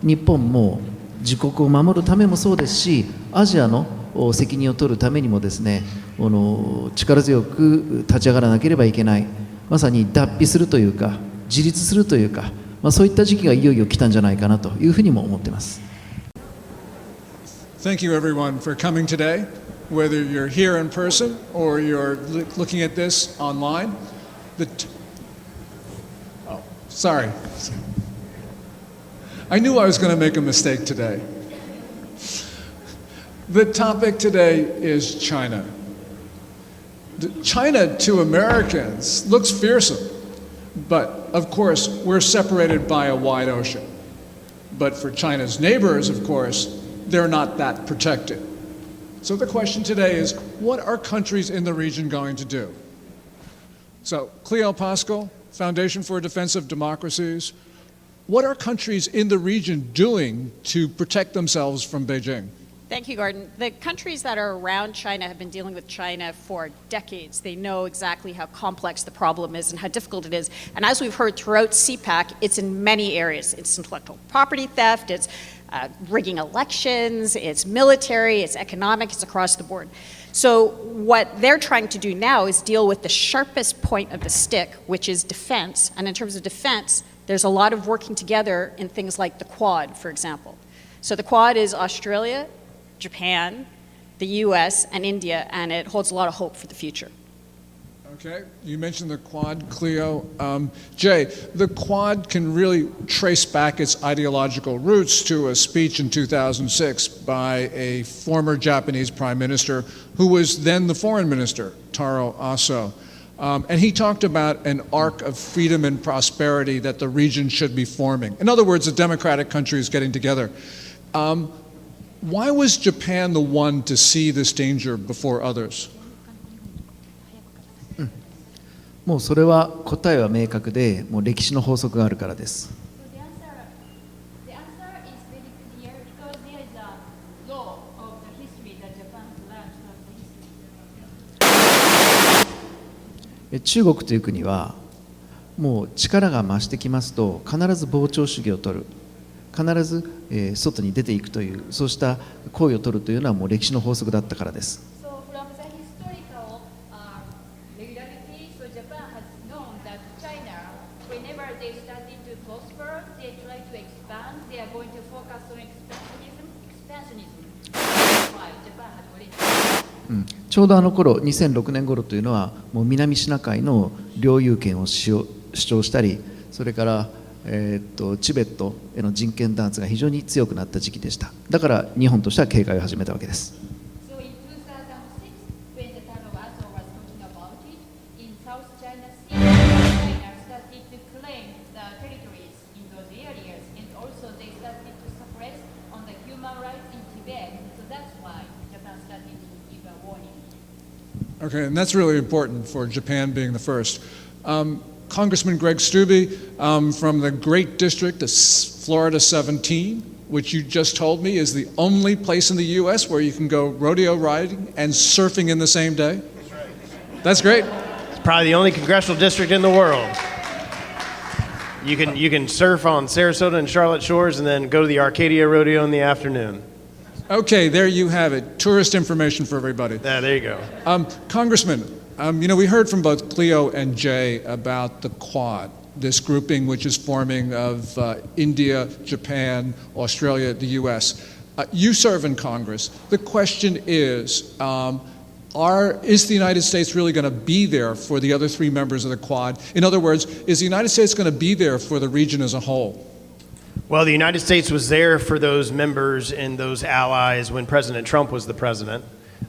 日本も自国を守るためもそうですし、アジアの責任を取るためにもですね、力強く立ち上がらなければいけない、まさに脱皮するというか自立するというか、そういった時期がいよいよ来たんじゃないかなというふうにも思っています。Thank you everyone for coming today, whether you're here in person or you're looking at this online. Oh, sorry. I knew I was going to make a mistake today. The topic today is China. China to Americans looks fearsome, but of course we're separated by a wide ocean. But for China's neighbors, of course, they're not that protected. So the question today is, what are countries in the region going to do? So, Cleo Pascal, Foundation for Defense of Democracies, what are countries in the region doing to protect themselves from Beijing? Thank you, Gordon. The countries that are around China have been dealing with China for decades. They know exactly how complex the problem is and how difficult it is. And as we've heard throughout CPAC, it's in many areas. It's intellectual property theft, it's rigging elections, it's military, it's economic, it's across the board. So what they're trying to do now is deal with the sharpest point of the stick, which is defense. And in terms of defense, there's a lot of working together in things like the Quad, for example. So the Quad is Australia, Japan, the US, and India, and it holds a lot of hope for the future. Okay, you mentioned the Quad, Cleo. Jay, the Quad can really trace back its ideological roots to a speech in 2006 by a former Japanese prime minister who was then the foreign minister, Taro Aso. And he talked about an arc of freedom and prosperity that the region should be forming. In other words, a democratic country is getting together. Why was Japan the one to see this danger before others? もうそれは答えは明確で、もう歴史の法則があるからです。中国という国はもう力が増してきますと必ず膨張主義を取る、必ず外に出ていくという、そうした行為を取るというのはもう歴史の法則だったからです。ちょうどあの頃2006年頃というのはもう南シナ海の領有権を主張したり、それからチベットへの人権弾圧が非常に強くなった時期でした。だから日本としては警戒を始めたわけです。Okay, and that's really important for Japan being the first. Congressman Greg Steube from the great district of Florida 17, which you just told me is the only place in the U.S. where you can go rodeo riding and surfing in the same day. That's great. It's probably the only congressional district in the world. You can surf on Sarasota and Charlotte shores and then go to the Arcadia Rodeo in the afternoon. Okay, there you have it. Tourist information for everybody. There you go. Congressman, we heard from both Cleo and Jay about the Quad, this grouping which is forming of India, Japan, Australia, the U.S. You serve in Congress. The question is the United States really going to be there for the other three members of the Quad? In other words, is the United States going to be there for the region as a whole? Well, the United States was there for those members and those allies when President Trump was the president.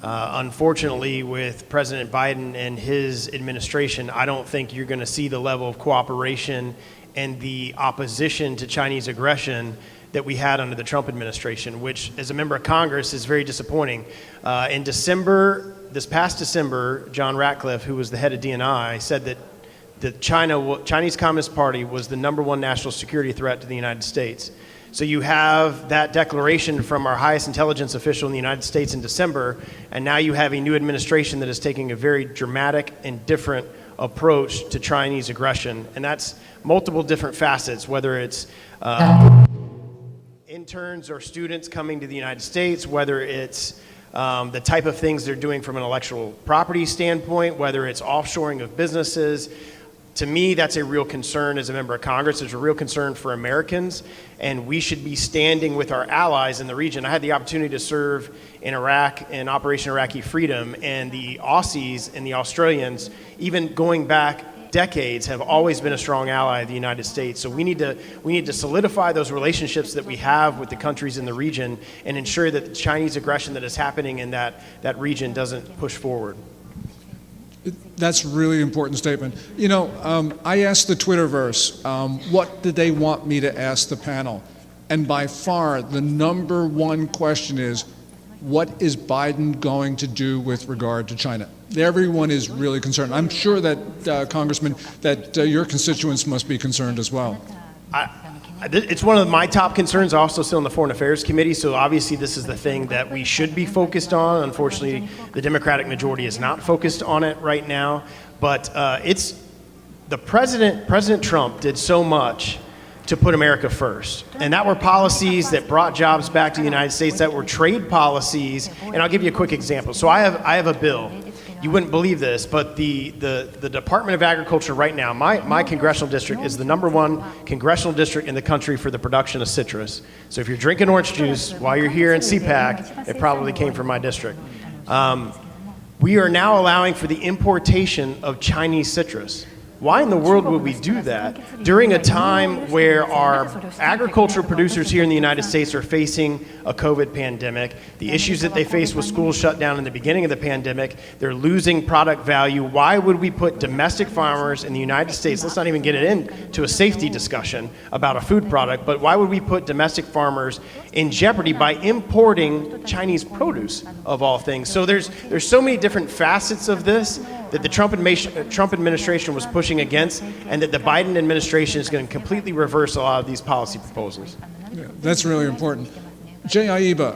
Unfortunately, with President Biden and his administration, I don't think you're going to see the level of cooperation and the opposition to Chinese aggression that we had under the Trump administration, which, as a member of Congress, is very disappointing. In December, this past December, John Ratcliffe, who was the head of DNI, said that the Chinese Communist Party was the #1 national security threat to the United States. So you have that declaration from our highest intelligence official in the United States in December, and now you have a new administration that is taking a very dramatic and different approach to Chinese aggression, and that's multiple different facets, whether it's interns or students coming to the United States, whether it's the type of things they're doing from an intellectual property standpoint, whether it's offshoring of businesses. To me, that's a real concern as a member of Congress. There's a real concern for Americans, and we should be standing with our allies in the region. I had the opportunity to serve in Iraq in Operation Iraqi Freedom, and the Aussies and the Australians, even going back decades, have always been a strong ally of the United States. So we need to solidify those relationships that we have with the countries in the region and ensure that the Chinese aggression that is happening in that region doesn't push forward. That's a really important statement. You know, I asked the Twitterverse, what did they want me to ask the panel? And by far, the number one question is, what is Biden going to do with regard to China? Everyone is really concerned. I'm sure that, Congressman, that your constituents must be concerned as well. It's one of my top concerns. I also sit on the Foreign Affairs Committee, so obviously this is the thing that we should be focused on. Unfortunately, the Democratic majority is not focused on it right now. But it's the President Trump did so much to put America first. And that were policies that brought jobs back to the United States, that were trade policies. And I'll give you a quick example. So I have a bill. You wouldn't believe this, but the Department of Agriculture right now, my congressional district is the #1 congressional district in the country for the production of citrus. So if you're drinking orange juice while you're here in CPAC, it probably came from my district. We are now allowing for the importation of Chinese citrus. Why in the world would we do that during a time where our agricultural producers here in the United States are facing a COVID pandemic, the issues that they faced with schools shut down in the beginning of the pandemic, they're losing product value. Why would we put domestic farmers in the United States, let's not even get it into a safety discussion about a food product, but why would we put domestic farmers in jeopardy by importing Chinese produce of all things? So there's so many different facets of this that the Trump administration was pushing against, and that the Biden administration is going to completely reverse a lot of these policy proposals. Yeah, that's really important. Jay Aiba,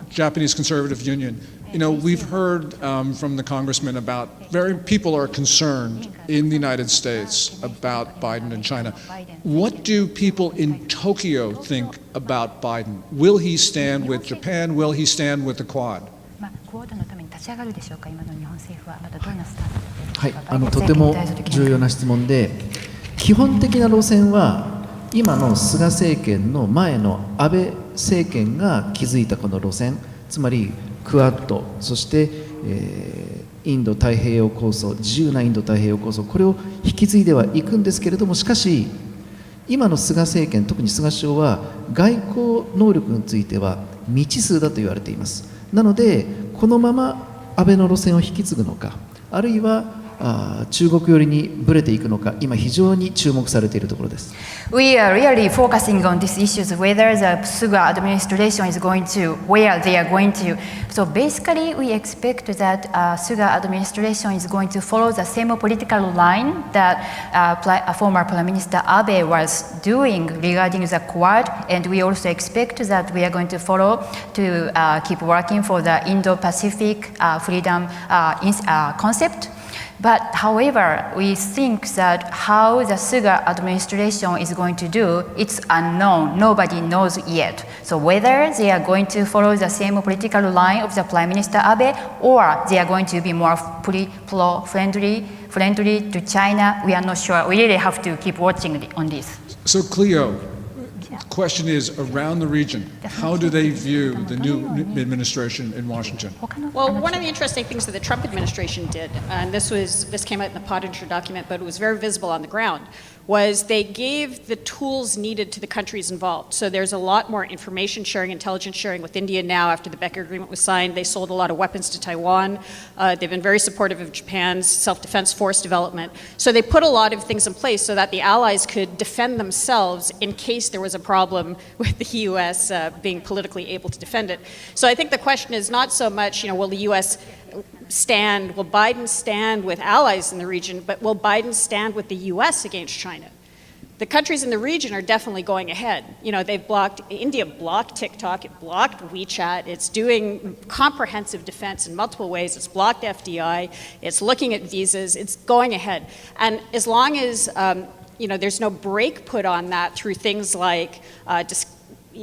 Japanese Conservative Union, you know, we've heard from the congressman about people are concerned in the United States about Biden and China. What do people in Tokyo think about Biden? Will he stand with Japan? Will he stand with the Quad? はい、とても重要な質問で、基本的な路線は今の菅政権の前の安倍政権が築いたこの路線、つまりクアッド、そして、インド太平洋構想、自由なインド太平洋構想、これを引き継いではいくんですけれども、しかし今の菅政権、特に菅首相は外交能力については未知数だと言われています。なのでこのまま安倍の路線を引き継ぐのか、あるいは中国寄りにぶれていくのか、今非常に注目されているところです。We are really focusing on these issues, whether the Suga administration is going to, where they are going to. So basically, we expect that Suga administration is going to follow the same political line that former Prime Minister Abe was doing regarding the Quad, and we also expect that we are going to follow to keep working for the Indo-Pacific freedom concept. But however, we think that how the Suga administration is going to do, it's unknown. Nobody knows yet. So whether they are going to follow the same political line of the Prime Minister Abe, or they are going to be more friendly to China, we are not sure. We really have to keep watching on this. So Cleo, the question is, around the region, how do they view the new administration in Washington? Well, one of the interesting things that the Trump administration did, and this came out in the Pottinger document, but it was very visible on the ground, was they gave the tools needed to the countries involved. So there's a lot more information sharing, intelligence sharing with India now after the Becker Agreement was signed. They sold a lot of weapons to Taiwan. They've been very supportive of Japan's self-defense force development. So they put a lot of things in place so that the allies could defend themselves in case there was a problem with the U.S. Being politically able to defend it. So I think the question is not so much, will the U.S. stand, will Biden stand with allies in the region, but will Biden stand with the U.S. against China? The countries in the region are definitely going ahead. India blocked TikTok, it blocked WeChat, it's doing comprehensive defense in multiple ways, it's blocked FDI, it's looking at visas, it's going ahead. And as long as there's no brake put on that through things like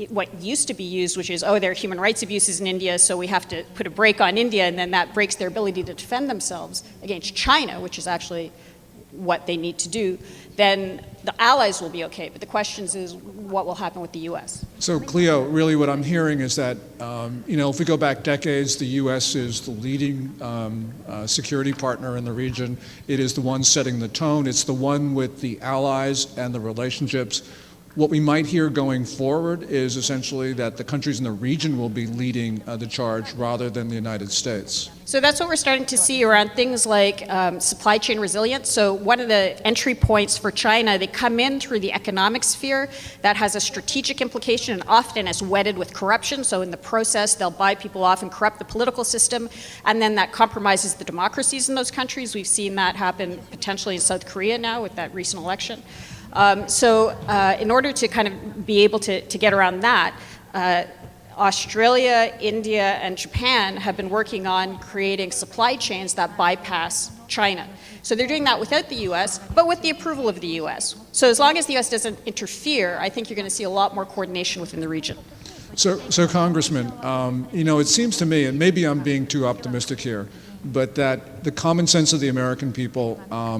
what used to be used, which is, oh, there are human rights abuses in India, so we have to put a brake on India, and then that breaks their ability to defend themselves against China, which is actually what they need to do, then the allies will be okay. But the question is what will happen with the U.S.? So, Cleo, really what I'm hearing is that, if we go back decades, the U.S. is the leading security partner in the region. It is the one setting the tone. It's the one with the allies and the relationships. What we might hear going forward is essentially that the countries in the region will be leading the charge rather than the United States. So that's what we're starting to see around things like supply chain resilience. So one of the entry points for China, they come in through the economic sphere that has a strategic implication and often is wedded with corruption. So in the process, they'll buy people off and corrupt the political system, and then that compromises the democracies in those countries. We've seen that happen potentially in South Korea now with that recent election. In order to kind of be able to get around that, Australia, India, and Japan have been working on creating supply chains that bypass China. So they're doing that without the U.S., but with the approval of the U.S. So as long as the U.S. doesn't interfere, I think you're going to see a lot more coordination within the region. So Congressman, it seems to me, and maybe I'm being too optimistic here, but that the common sense of the American people,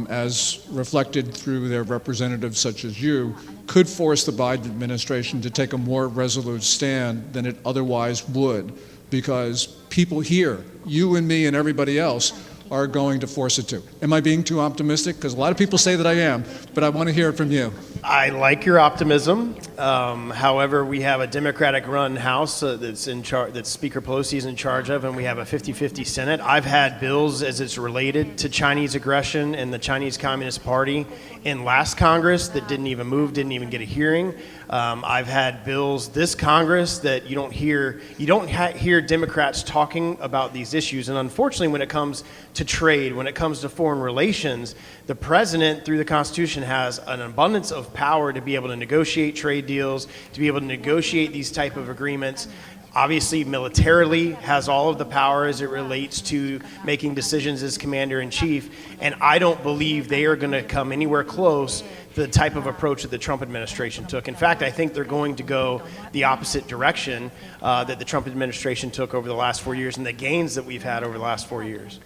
as reflected through their representatives such as you, could force the Biden administration to take a more resolute stand than it otherwise would, because people here, you and me and everybody else, are going to force it to. Am I being too optimistic? Because a lot of people say that I am, but I want to hear it from you. I like your optimism. However, we have a Democratic-run House that's in charge, that Speaker Pelosi is in charge of, and we have a 50-50 Senate. I've had bills as it's related to Chinese aggression and the Chinese Communist Party in last Congress that didn't even move, didn't even get a hearing. I've had bills this Congress that you don't hear Democrats talking about these issues. And unfortunately, when it comes to trade, when it comes to foreign relations, the president, through the Constitution, has an abundance of power to be able to negotiate trade deals, to be able to negotiate these type of agreements. Obviously, militarily has all of the power as it relates to making decisions as commander-in-chief, and I don't believe they are going to come anywhere close to the type of approach that the Trump administration took. In fact, I think they're going to go the opposite direction that the Trump administration took over the last 4 years and the gains that we've had over the last 4 years.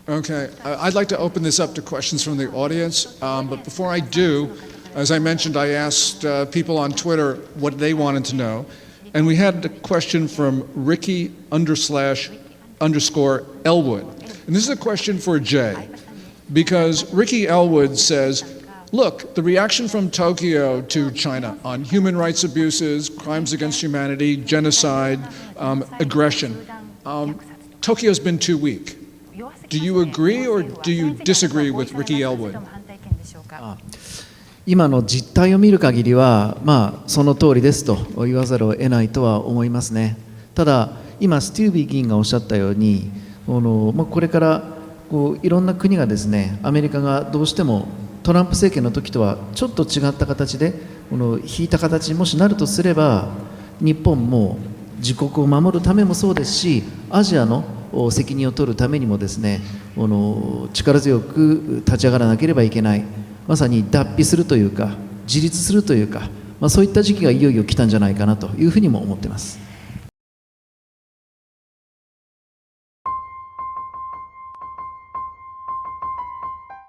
Okay, I'd like to open this up to questions from the audience, but before I do, as I mentioned, I asked people on Twitter what they wanted to know. And we had a question from Ricky_Elwood. And this is a question for Jay, because Ricky Elwood says, look, the reaction from Tokyo to China on human rights abuses, crimes against humanity, genocide, aggression, Tokyo's been too weak. Do you agree or do you disagree with Ricky Elwood? 今の実態を見る限りは、その通りですと言わざるを得ないとは思いますね。ただ、今、ステュービー議員がおっしゃったように、これからいろんな国がですね、アメリカがどうしてもトランプ政権の時とはちょっと違った形で、引いた形にもしなるとすれば、日本も自国を守るためもそうですし、アジアの責任を取るためにもですね、力強く立ち上がらなければいけない。まさに脱皮するというか自立するというか、そういった時期がいよいよ来たんじゃないかなというふうにも思っています。